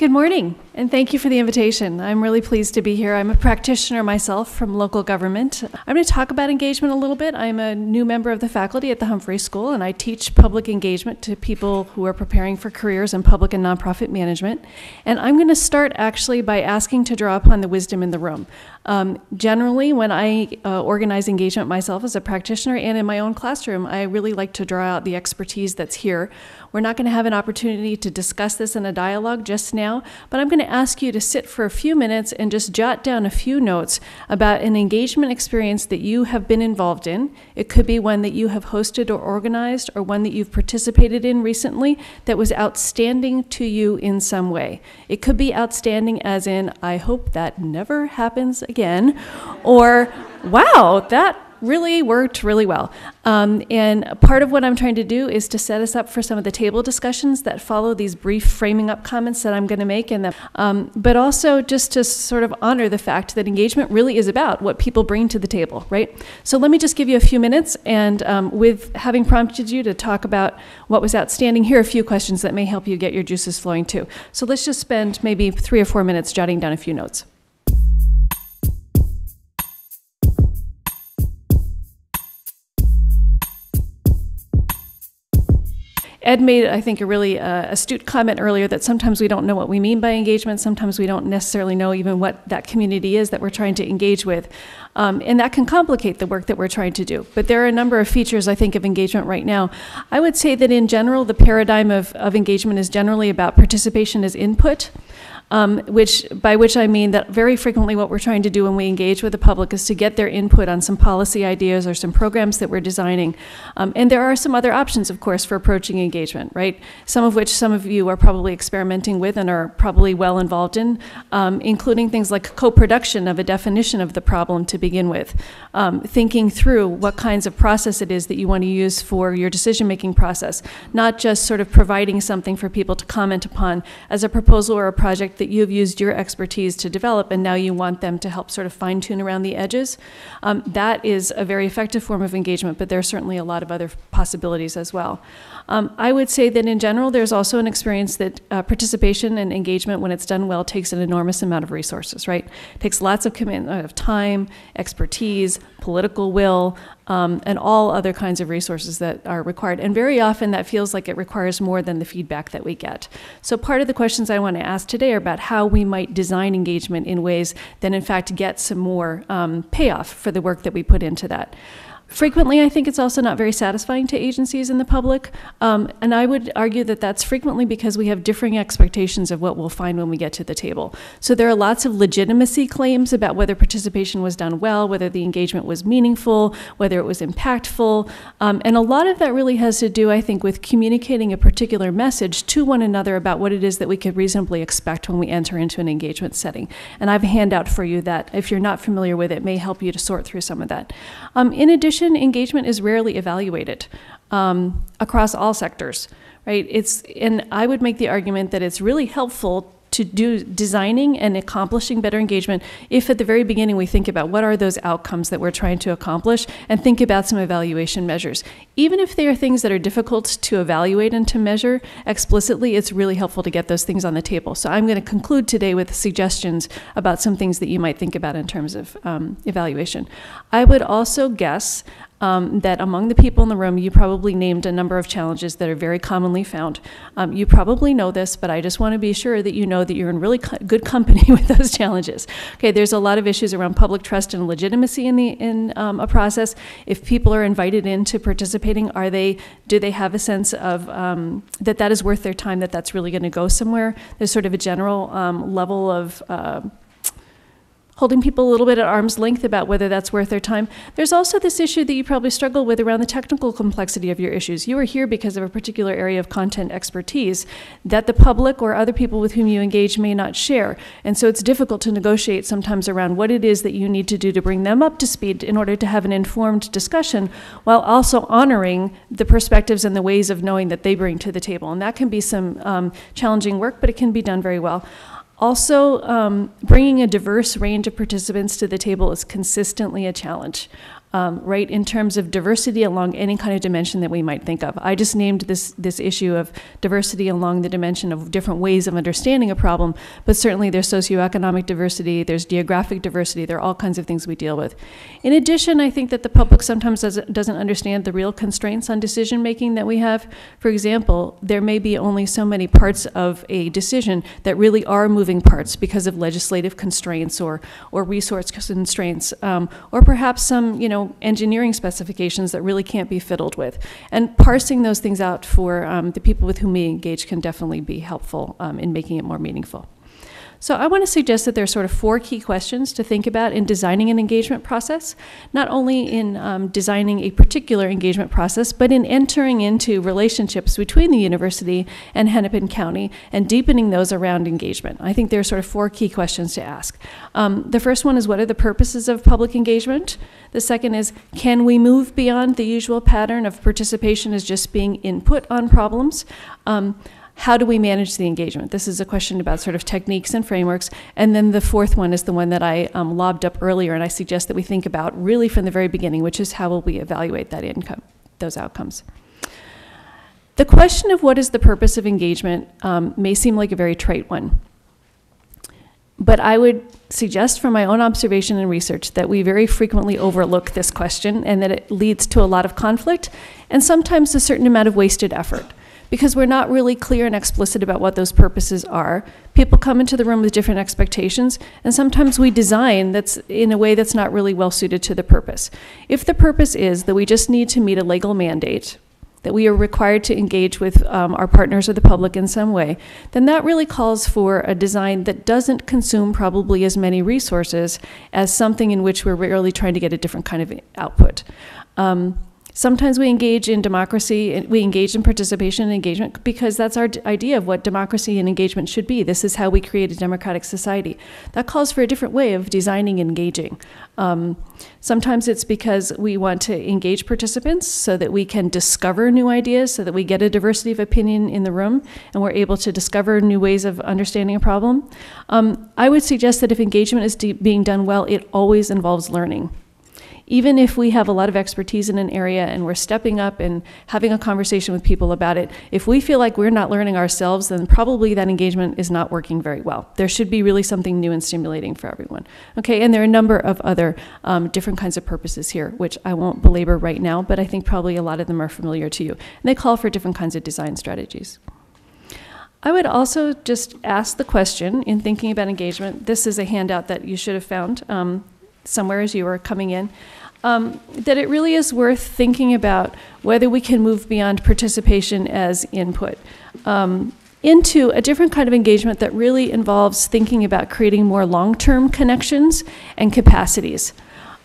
Good morning, and thank you for the invitation. I'm really pleased to be here. I'm a practitioner myself from local government. I'm going to talk about engagement a little bit. I'm a new member of the faculty at the Humphrey School, and I teach public engagement to people who are preparing for careers in public and nonprofit management. And I'm going to start actually by asking to draw upon the wisdom in the room. Generally, when I organize engagement myself as a practitioner and in my own classroom, I really like to draw out the expertise that's here. We're not going to have an opportunity to discuss this in a dialogue just now, but I'm going to ask you to sit for a few minutes and just jot down a few notes about an engagement experience that you have been involved in. It could be one that you have hosted or organized, or one that you've participated in recently that was outstanding to you in some way. It could be outstanding as in, I hope that never happens again, or wow, that really worked really well. And part of what I'm trying to do is to set us up for some of the table discussions that follow these brief framing up comments that I'm going to make, but also just to sort of honor the fact that engagement really is about what people bring to the table, right? So let me just give you a few minutes, and with having prompted you to talk about what was outstanding, here are a few questions that may help you get your juices flowing too. So let's just spend maybe 3 or 4 minutes jotting down a few notes. Ed made, I think, a really astute comment earlier that sometimes we don't know what we mean by engagement. Sometimes we don't necessarily know even what that community is that we're trying to engage with. And that can complicate the work that we're trying to do. But there are a number of features, I think, of engagement right now. I would say that in general, the paradigm of engagement is generally about participation as input. By which I mean that very frequently what we're trying to do when we engage with the public is to get their input on some policy ideas or some programs that we're designing. And there are some other options, of course, for approaching engagement, right? Some of which some of you are probably experimenting with and are probably well involved in, including things like co-production of a definition of the problem to begin with, thinking through what kinds of process it is that you want to use for your decision-making process, not just sort of providing something for people to comment upon as a proposal or a project that you've used your expertise to develop, and now you want them to help sort of fine-tune around the edges. That is a very effective form of engagement, but there are certainly a lot of other possibilities as well. I would say that in general, there's also an experience that participation and engagement, when it's done well, takes an enormous amount of resources, right? It takes lots of commitment of time, expertise, political will, and all other kinds of resources that are required. And very often that feels like it requires more than the feedback that we get. So part of the questions I want to ask today are about how we might design engagement in ways that in fact get some more payoff for the work that we put into that. Frequently, I think it's also not very satisfying to agencies and the public, and I would argue that that's frequently because we have differing expectations of what we'll find when we get to the table. So there are lots of legitimacy claims about whether participation was done well, whether the engagement was meaningful, whether it was impactful, and a lot of that really has to do, I think, with communicating a particular message to one another about what it is that we could reasonably expect when we enter into an engagement setting. And I have a handout for you that, if you're not familiar with it, may help you to sort through some of that. In addition, engagement is rarely evaluated across all sectors, right? And I would make the argument that it's really helpful to do designing and accomplishing better engagement if at the very beginning we think about what are those outcomes that we're trying to accomplish and think about some evaluation measures. Even if they are things that are difficult to evaluate and to measure explicitly, it's really helpful to get those things on the table. So I'm going to conclude today with suggestions about some things that you might think about in terms of evaluation. I would also guess that among the people in the room, you probably named a number of challenges that are very commonly found. You probably know this, but I just want to be sure that you know that you're in really good company with those challenges. Okay, there's a lot of issues around public trust and legitimacy in a process. If people are invited into participating, do they have a sense of that is worth their time, that that's really going to go somewhere? There's sort of a general level of holding people a little bit at arm's length about whether that's worth their time. There's also this issue that you probably struggle with around the technical complexity of your issues. You are here because of a particular area of content expertise that the public or other people with whom you engage may not share. And so it's difficult to negotiate sometimes around what it is that you need to do to bring them up to speed in order to have an informed discussion while also honoring the perspectives and the ways of knowing that they bring to the table. And that can be some challenging work, but it can be done very well. Also, bringing a diverse range of participants to the table is consistently a challenge. right, in terms of diversity along any kind of dimension that we might think of. I just named this issue of diversity along the dimension of different ways of understanding a problem, but certainly there's socioeconomic diversity, there's geographic diversity, there are all kinds of things we deal with. In addition, I think that the public sometimes doesn't understand the real constraints on decision making that we have. For example, there may be only so many parts of a decision that really are moving parts because of legislative constraints or resource constraints, or perhaps some, engineering specifications that really can't be fiddled with. And parsing those things out for the people with whom we engage can definitely be helpful in making it more meaningful. So I want to suggest that there are sort of 4 key questions to think about in designing an engagement process, not only in designing a particular engagement process, but in entering into relationships between the university and Hennepin County and deepening those around engagement. I think there are sort of 4 key questions to ask. The first one is, what are the purposes of public engagement? The second is, can we move beyond the usual pattern of participation as just being input on problems? How do we manage the engagement? This is a question about sort of techniques and frameworks. And then the 4th one is the one that I lobbed up earlier, and I suggest that we think about really from the very beginning, which is how will we evaluate those outcomes. The question of what is the purpose of engagement may seem like a very trite one. But I would suggest from my own observation and research that we very frequently overlook this question and that it leads to a lot of conflict and sometimes a certain amount of wasted effort, because we're not really clear and explicit about what those purposes are. People come into the room with different expectations, and sometimes we design that's in a way that's not really well suited to the purpose. If the purpose is that we just need to meet a legal mandate, that we are required to engage with our partners or the public in some way, then that really calls for a design that doesn't consume probably as many resources as something in which we're really trying to get a different kind of output. Sometimes we engage in democracy, we engage in participation and engagement because that's our idea of what democracy and engagement should be. This is how we create a democratic society. That calls for a different way of designing and engaging. Sometimes it's because we want to engage participants so that we can discover new ideas, so that we get a diversity of opinion in the room and we're able to discover new ways of understanding a problem. I would suggest that if engagement is being done well, it always involves learning. Even if we have a lot of expertise in an area and we're stepping up and having a conversation with people about it, if we feel like we're not learning ourselves, then probably that engagement is not working very well. There should be really something new and stimulating for everyone. Okay, and there are a number of other different kinds of purposes here, which I won't belabor right now, but I think probably a lot of them are familiar to you. And they call for different kinds of design strategies. I would also just ask the question in thinking about engagement. This is a handout that you should have found somewhere as you were coming in, that it really is worth thinking about whether we can move beyond participation as input into a different kind of engagement that really involves thinking about creating more long-term connections and capacities.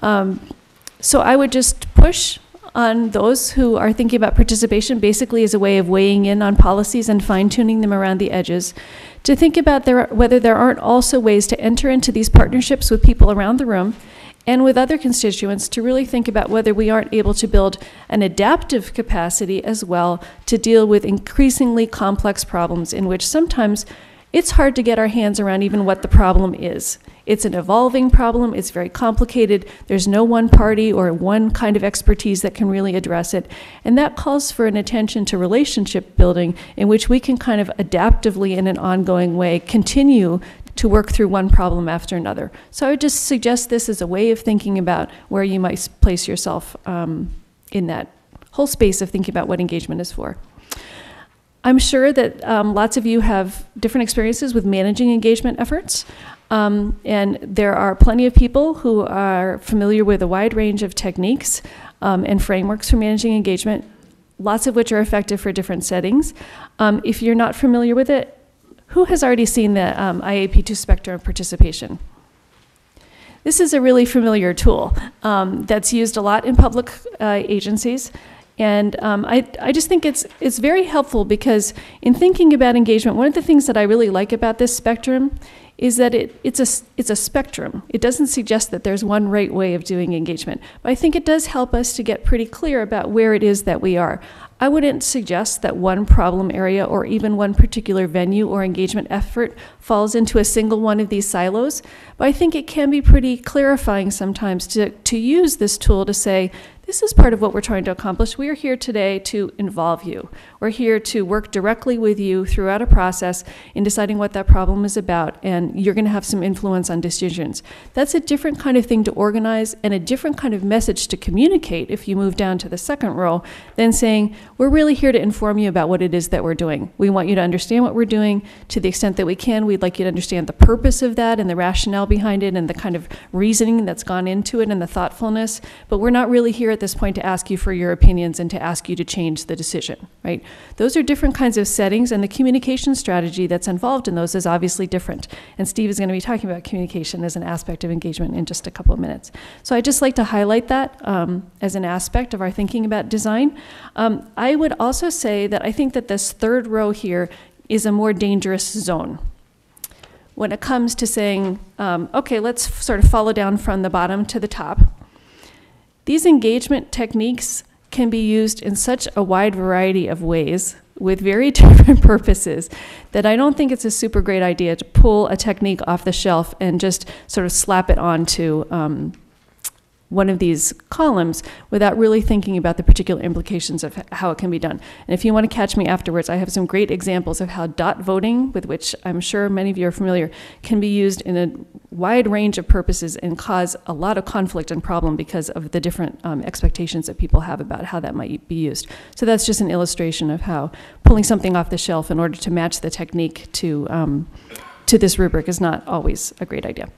So I would just push on those who are thinking about participation basically as a way of weighing in on policies and fine-tuning them around the edges, to think about whether there aren't also ways to enter into these partnerships with people around the room and with other constituents to really think about whether we aren't able to build an adaptive capacity as well to deal with increasingly complex problems in which sometimes it's hard to get our hands around even what the problem is. It's an evolving problem, it's very complicated, there's no one party or one kind of expertise that can really address it, and that calls for an attention to relationship building in which we can kind of adaptively in an ongoing way continue to work through one problem after another. So I would just suggest this as a way of thinking about where you might place yourself in that whole space of thinking about what engagement is for. I'm sure that lots of you have different experiences with managing engagement efforts, and there are plenty of people who are familiar with a wide range of techniques and frameworks for managing engagement, lots of which are effective for different settings. If you're not familiar with it, who has already seen the IAP2 spectrum of participation? This is a really familiar tool that's used a lot in public agencies. And I just think it's very helpful because in thinking about engagement, one of the things that I really like about this spectrum is that it's a spectrum. It doesn't suggest that there's one right way of doing engagement, but I think it does help us to get pretty clear about where it is that we are. I wouldn't suggest that one problem area or even one particular venue or engagement effort falls into a single one of these silos, but I think it can be pretty clarifying sometimes to use this tool to say, this is part of what we're trying to accomplish. We are here today to involve you. We're here to work directly with you throughout a process in deciding what that problem is about, and you're going to have some influence on decisions. That's a different kind of thing to organize and a different kind of message to communicate if you move down to the second row than saying, we're really here to inform you about what it is that we're doing. We want you to understand what we're doing to the extent that we can. We'd like you to understand the purpose of that and the rationale behind it and the kind of reasoning that's gone into it and the thoughtfulness, but we're not really here at this point to ask you for your opinions and to ask you to change the decision, right? Those are different kinds of settings, and the communication strategy that's involved in those is obviously different. And Steve is going to be talking about communication as an aspect of engagement in just a couple of minutes. So I'd just like to highlight that as an aspect of our thinking about design. I would also say that I think that this third row here is a more dangerous zone when it comes to saying, okay, let's sort of follow down from the bottom to the top. These engagement techniques can be used in such a wide variety of ways with very different purposes that I don't think it's a super great idea to pull a technique off the shelf and just sort of slap it onto one of these columns without really thinking about the particular implications of how it can be done. And if you want to catch me afterwards, I have some great examples of how dot voting, with which I'm sure many of you are familiar, can be used in a wide range of purposes and cause a lot of conflict and problem because of the different expectations that people have about how that might be used. So that's just an illustration of how pulling something off the shelf in order to match the technique to this rubric is not always a great idea.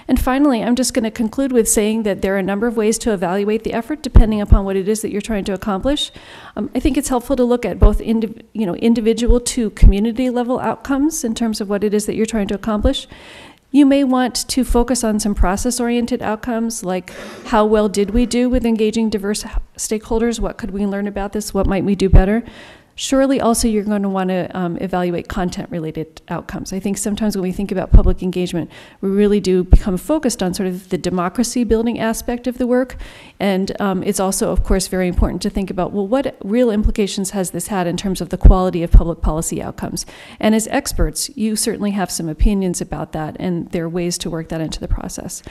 And finally, I'm just going to conclude with saying that there are a number of ways to evaluate the effort depending upon what it is that you're trying to accomplish. I think it's helpful to look at both individual to community level outcomes in terms of what it is that you're trying to accomplish. You may want to focus on some process-oriented outcomes, like how well did we do with engaging diverse stakeholders? What could we learn about this? What might we do better? Surely also you're going to want to evaluate content-related outcomes. I think sometimes when we think about public engagement, we really do become focused on sort of the democracy-building aspect of the work. And it's also, of course, very important to think about, well, what real implications has this had in terms of the quality of public policy outcomes? And as experts, you certainly have some opinions about that, and there are ways to work that into the process.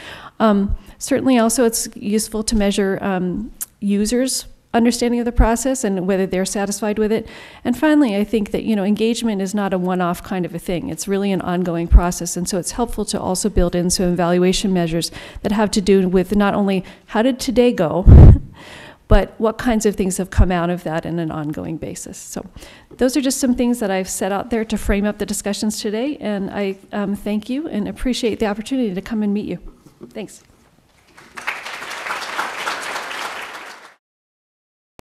Certainly also it's useful to measure users' understanding of the process and whether they're satisfied with it. And finally, I think that engagement is not a one-off kind of a thing. It's really an ongoing process, and so it's helpful to also build in some evaluation measures that have to do with not only how did today go, but what kinds of things have come out of that in an ongoing basis. So those are just some things that I've set out there to frame up the discussions today, and I thank you and appreciate the opportunity to come and meet you. Thanks.